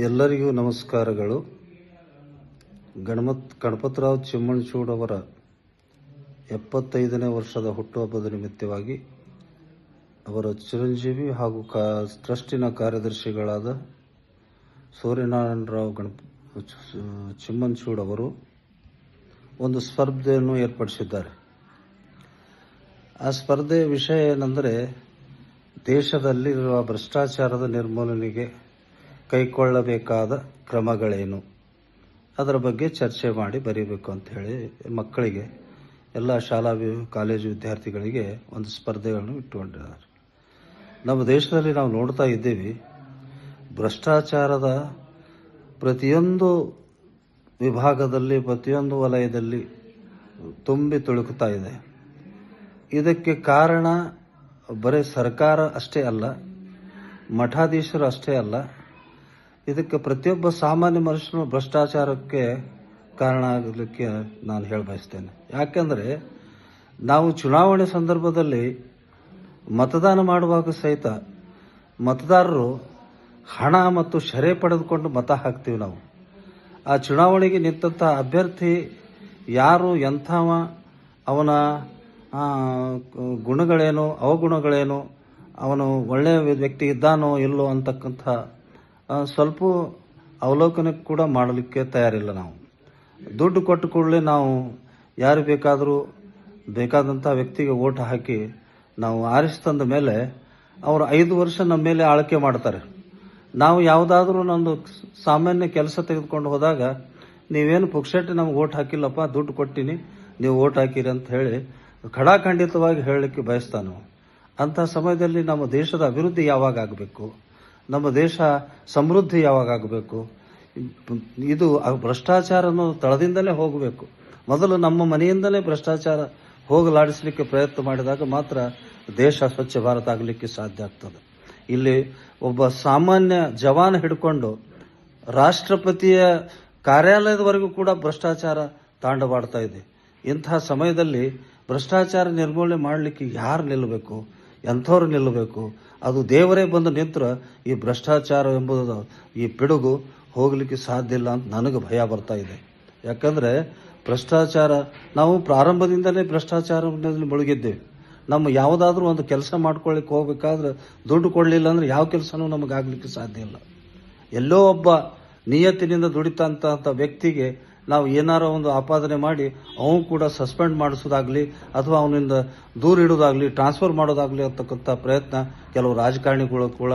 ಎಲ್ಲರಿಗೂ ನಮಸ್ಕಾರಗಳು. ಗಣಪತರಾವ್ ಚಿಮ್ಮಣಸೂಡ್ ಅವರ 75ನೇ ವರ್ಷದ ಹುಟ್ಟುಹಬ್ಬದ ನಿಮಿತ್ತವಾಗಿ ಅವರ ಚಿರಂಜೀವಿ ಹಾಗೂ ಟ್ರಸ್ಟಿನ ಕಾರ್ಯದರ್ಶಿಗಳಾದ ಸೂರ್ಯನಾರಾಯಣರಾವ್ ಚಿಮ್ಮಣಸೂಡ್ ಅವರು ಒಂದು ಸ್ಪರ್ಧೆಯನ್ನು ಏರ್ಪಡಿಸಿದ್ದಾರೆ. ಆ ಸ್ಪರ್ಧೆಯ ವಿಷಯ ಏನೆಂದರೆ, ದೇಶದಲ್ಲಿರುವ ಭ್ರಷ್ಟಾಚಾರದ ನಿರ್ಮೂಲನೆಗೆ ಕೈಗೊಳ್ಳಬೇಕಾದ ಕ್ರಮಗಳೇನು, ಅದರ ಬಗ್ಗೆ ಚರ್ಚೆ ಮಾಡಿ ಬರೀಬೇಕು ಅಂತ ಹೇಳಿ ಮಕ್ಕಳಿಗೆ, ಎಲ್ಲ ಶಾಲಾ ಕಾಲೇಜು ವಿದ್ಯಾರ್ಥಿಗಳಿಗೆ ಒಂದು ಸ್ಪರ್ಧೆಗಳನ್ನು ಇಟ್ಟುಕೊಂಡಿದ್ದಾರೆ. ನಮ್ಮ ದೇಶದಲ್ಲಿ ನಾವು ನೋಡ್ತಾ ಇದ್ದೀವಿ, ಭ್ರಷ್ಟಾಚಾರದ ಪ್ರತಿಯೊಂದು ವಿಭಾಗದಲ್ಲಿ, ಪ್ರತಿಯೊಂದು ವಲಯದಲ್ಲಿ ತುಂಬಿ ತುಳುಕುತ್ತಾ ಇದೆ. ಇದಕ್ಕೆ ಕಾರಣ ಬರೀ ಸರ್ಕಾರ ಅಷ್ಟೇ ಅಲ್ಲ, ಮಠಾಧೀಶರು ಅಷ್ಟೇ ಅಲ್ಲ, ಇದಕ್ಕೆ ಪ್ರತಿಯೊಬ್ಬ ಸಾಮಾನ್ಯ ಮನುಷ್ಯನು ಭ್ರಷ್ಟಾಚಾರಕ್ಕೆ ಕಾರಣ ಆಗಲಿಕ್ಕೆ ನಾನು ಹೇಳಬಯಸ್ತೇನೆ. ಯಾಕೆಂದರೆ ನಾವು ಚುನಾವಣೆ ಸಂದರ್ಭದಲ್ಲಿ ಮತದಾನ ಮಾಡುವಾಗ ಸಹಿತ ಮತದಾರರು ಹಣ ಮತ್ತು ಶರೆ ಪಡೆದುಕೊಂಡು ಮತ ಹಾಕ್ತೀವಿ. ನಾವು ಆ ಚುನಾವಣೆಗೆ ನಿಂತಹ ಅಭ್ಯರ್ಥಿ ಯಾರು, ಎಂಥವ, ಅವನ ಗುಣಗಳೇನು, ಅವಗುಣಗಳೇನು, ಅವನು ಒಳ್ಳೆಯ ವ್ಯಕ್ತಿ ಇದ್ದಾನೋ ಇಲ್ಲೋ ಅಂತಕ್ಕಂಥ ಸ್ವಲ್ಪ ಅವಲೋಕನ ಕೂಡ ಮಾಡಲಿಕ್ಕೆ ತಯಾರಿಲ್ಲ. ನಾವು ದುಡ್ಡು ಕೊಟ್ಟು ಕೂಡಲೇ ನಾವು ಯಾರು ಬೇಕಾದಂಥ ವ್ಯಕ್ತಿಗೆ ಓಟ್ ಹಾಕಿ ನಾವು ಆರಿಸ್ತಂದ ಮೇಲೆ ಅವರು 5 ವರ್ಷ ನಮ್ಮ ಮೇಲೆ ಆಳ್ಕೆ ಮಾಡ್ತಾರೆ. ನಾವು ಯಾವುದಾದ್ರೂ ಒಂದು ಸಾಮಾನ್ಯ ಕೆಲಸ ತೆಗೆದುಕೊಂಡು ಹೋದಾಗ, ನೀವೇನು ಪುಕ್ಷಟ್ಟೆ ನಮ್ಗೆ ಓಟ್ ಹಾಕಿಲ್ಲಪ್ಪ, ದುಡ್ಡು ಕೊಟ್ಟಿನಿ, ನೀವು ಓಟ್ ಹಾಕಿರಿ ಅಂತ ಹೇಳಿ ಖಡಾಖಂಡಿತವಾಗಿ ಹೇಳಲಿಕ್ಕೆ ಬಯಸ್ತಾನು. ಅಂಥ ಸಮಯದಲ್ಲಿ ನಮ್ಮ ದೇಶದ ಅಭಿವೃದ್ಧಿ ಯಾವಾಗ ಆಗಬೇಕು, ನಮ್ಮ ದೇಶ ಸಮೃದ್ಧಿ ಯಾವಾಗ ಆಗಬೇಕು, ಇದು ಭ್ರಷ್ಟಾಚಾರ ಅನ್ನೋದು ತಳದಿಂದಲೇ ಹೋಗಬೇಕು. ಮೊದಲು ನಮ್ಮ ಮನೆಯಿಂದಲೇ ಭ್ರಷ್ಟಾಚಾರ ಹೋಗಲಾಡಿಸಲಿಕ್ಕೆ ಪ್ರಯತ್ನ ಮಾಡಿದಾಗ ಮಾತ್ರ ದೇಶ ಸ್ವಚ್ಛ ಭಾರತ ಆಗಲಿಕ್ಕೆ ಸಾಧ್ಯ ಆಗ್ತದೆ. ಇಲ್ಲಿ ಒಬ್ಬ ಸಾಮಾನ್ಯ ಜವಾನ್ ಹಿಡ್ಕೊಂಡು ರಾಷ್ಟ್ರಪತಿಯ ಕಾರ್ಯಾಲಯದವರೆಗೂ ಕೂಡ ಭ್ರಷ್ಟಾಚಾರ ತಾಂಡವಾಡ್ತಾ ಇದೆ. ಇಂತಹ ಸಮಯದಲ್ಲಿ ಭ್ರಷ್ಟಾಚಾರ ನಿರ್ಮೂಲನೆ ಮಾಡಲಿಕ್ಕೆ ಯಾರು ನಿಲ್ಲಬೇಕು, ಎಂಥವ್ರು ನಿಲ್ಲಬೇಕು? ಅದು ದೇವರೇ ಬಂದು ನಿಂತರೆ ಈ ಭ್ರಷ್ಟಾಚಾರ ಎಂಬುದು, ಈ ಪಿಡುಗು ಹೋಗಲಿಕ್ಕೆ ಸಾಧ್ಯ ಇಲ್ಲ ಅಂತ ನನಗೆ ಭಯ ಬರ್ತಾ ಇದೆ. ಯಾಕಂದರೆ ಭ್ರಷ್ಟಾಚಾರ, ನಾವು ಪ್ರಾರಂಭದಿಂದಲೇ ಭ್ರಷ್ಟಾಚಾರದಲ್ಲಿ ಮುಳುಗಿದ್ದೇವೆ. ನಮ್ಮ ಯಾವುದಾದ್ರೂ ಒಂದು ಕೆಲಸ ಮಾಡ್ಕೊಳ್ಳಿಕ್ಕೆ ಹೋಗ್ಬೇಕಾದ್ರೆ ದುಡ್ಡು ಕೊಡಲಿಲ್ಲ ಅಂದರೆ ಯಾವ ಕೆಲಸನೂ ನಮಗಾಗಲಿಕ್ಕೆ ಸಾಧ್ಯ ಇಲ್ಲ. ಎಲ್ಲೋ ಒಬ್ಬ ನಿಯತ್ತಿನಿಂದ ದುಡಿತಂಥ ವ್ಯಕ್ತಿಗೆ ನಾವು ಏನಾರೋ ಒಂದು ಆಪಾದನೆ ಮಾಡಿ ಅವನು ಕೂಡ ಸಸ್ಪೆಂಡ್ ಮಾಡಿಸೋದಾಗ್ಲಿ ಅಥವಾ ಅವನಿಂದ ದೂರ ಇಡೋದಾಗ್ಲಿ, ಟ್ರಾನ್ಸ್ಫರ್ ಮಾಡೋದಾಗ್ಲಿ ಅಂತಕ್ಕಂಥ ಪ್ರಯತ್ನ ಕೆಲವು ರಾಜಕಾರಣಿಗಳು ಕೂಡ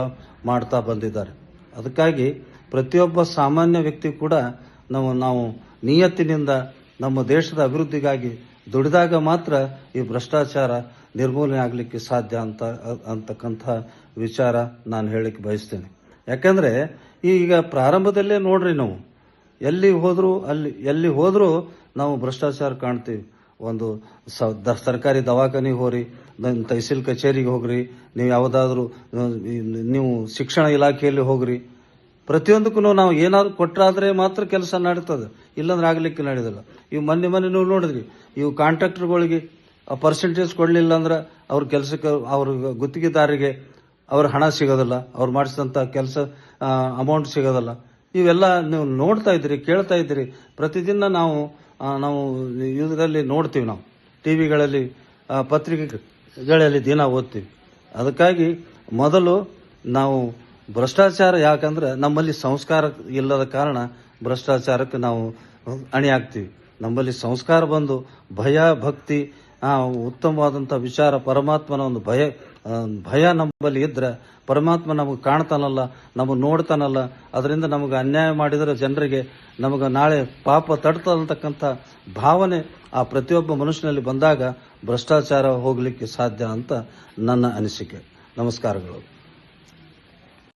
ಮಾಡ್ತಾ ಬಂದಿದ್ದಾರೆ. ಅದಕ್ಕಾಗಿ ಪ್ರತಿಯೊಬ್ಬ ಸಾಮಾನ್ಯ ವ್ಯಕ್ತಿ ಕೂಡ ನಾವು ನಿಯತ್ತಿನಿಂದ ನಮ್ಮ ದೇಶದ ಅಭಿವೃದ್ಧಿಗಾಗಿ ದುಡಿದಾಗ ಮಾತ್ರ ಈ ಭ್ರಷ್ಟಾಚಾರ ನಿರ್ಮೂಲನೆ ಆಗಲಿಕ್ಕೆ ಸಾಧ್ಯ ಅಂತಕ್ಕಂಥ ವಿಚಾರ ನಾನು ಹೇಳಲಿಕ್ಕೆ ಬಯಸ್ತೇನೆ. ಯಾಕಂದರೆ ಈಗ ಪ್ರಾರಂಭದಲ್ಲೇ ನೋಡ್ರಿ, ನಾವು ಎಲ್ಲಿ ಹೋದರೂ ನಾವು ಭ್ರಷ್ಟಾಚಾರ ಕಾಣ್ತೀವಿ. ಒಂದು ಸರ್ಕಾರಿ ದವಾಖಾನೆಗೆ ಹೋಗ್ರಿ, ತಹಸೀಲ್ ಕಚೇರಿಗೆ ಹೋಗ್ರಿ, ನೀವು ಯಾವುದಾದ್ರೂ ನೀವು ಶಿಕ್ಷಣ ಇಲಾಖೆಯಲ್ಲಿ ಹೋಗ್ರಿ, ಪ್ರತಿಯೊಂದಕ್ಕೂ ನಾವು ಏನಾದ್ರು ಕೊಟ್ಟರಾದ್ರೆ ಮಾತ್ರ ಕೆಲಸ ನಡೀತದೆ, ಇಲ್ಲಾಂದ್ರೆ ಆಗಲಿಕ್ಕೆ ನಡೆಯೋದಿಲ್ಲ. ಇವು ಮೊನ್ನೆ ನೀವು ನೋಡಿದ್ರಿ, ಇವು ಕಾಂಟ್ರಾಕ್ಟರ್ಗಳಿಗೆ ಪರ್ಸೆಂಟೇಜ್ ಕೊಡಲಿಲ್ಲ ಅಂದ್ರೆ ಅವ್ರ ಕೆಲಸಕ್ಕೆ, ಅವ್ರ ಗುತ್ತಿಗೆದಾರರಿಗೆ ಅವ್ರ ಹಣ ಸಿಗೋದಿಲ್ಲ, ಅವ್ರು ಮಾಡಿಸಿದಂಥ ಕೆಲಸ ಅಮೌಂಟ್ ಸಿಗೋದಿಲ್ಲ. ಇವೆಲ್ಲ ನೀವು ನೋಡ್ತಾ ಇದ್ದೀರಿ, ಕೇಳ್ತಾ ಇದ್ದೀರಿ. ಪ್ರತಿದಿನ ನಾವು ಇದರಲ್ಲಿ ನೋಡ್ತೀವಿ, ನಾವು ಟಿವಿಗಳಲ್ಲಿ, ಪತ್ರಿಕೆಗಳಲ್ಲಿ ದಿನ ಓದ್ತೀವಿ. ಅದಕ್ಕಾಗಿ ಮೊದಲು ನಾವು ಭ್ರಷ್ಟಾಚಾರ, ಯಾಕಂದ್ರೆ ನಮ್ಮಲ್ಲಿ ಸಂಸ್ಕಾರ ಇಲ್ಲದ ಕಾರಣ ಭ್ರಷ್ಟಾಚಾರಕ್ಕೆ ನಾವು ಅಣಿಯಾಗ್ತೀವಿ. ನಮ್ಮಲ್ಲಿ ಸಂಸ್ಕಾರ ಬಂದು ಭಯ, ಭಕ್ತಿ, ಉತ್ತಮವಾದಂಥ ವಿಚಾರ, ಪರಮಾತ್ಮನ ಒಂದು ಭಯ ನಮ್ಮಲ್ಲಿ ಇದ್ರೆ ಪರಮಾತ್ಮ ನಮಗೆ ಕಾಣ್ತಾನಲ್ಲ, ನಮಗೆ ನೋಡ್ತಾನಲ್ಲ, ಅದರಿಂದ ನಮಗೆ ಅನ್ಯಾಯ ಮಾಡಿದರೆ ಜನರಿಗೆ ನಮಗೆ ನಾಳೆ ಪಾಪ ತಡ್ತಕ್ಕಂಥ ಭಾವನೆ ಆ ಪ್ರತಿಯೊಬ್ಬ ಮನುಷ್ಯನಲ್ಲಿ ಬಂದಾಗ ಭ್ರಷ್ಟಾಚಾರ ಹೋಗಲಿಕ್ಕೆ ಸಾಧ್ಯ ಅಂತ ನನ್ನ ಅನಿಸಿಕೆ. ನಮಸ್ಕಾರಗಳು.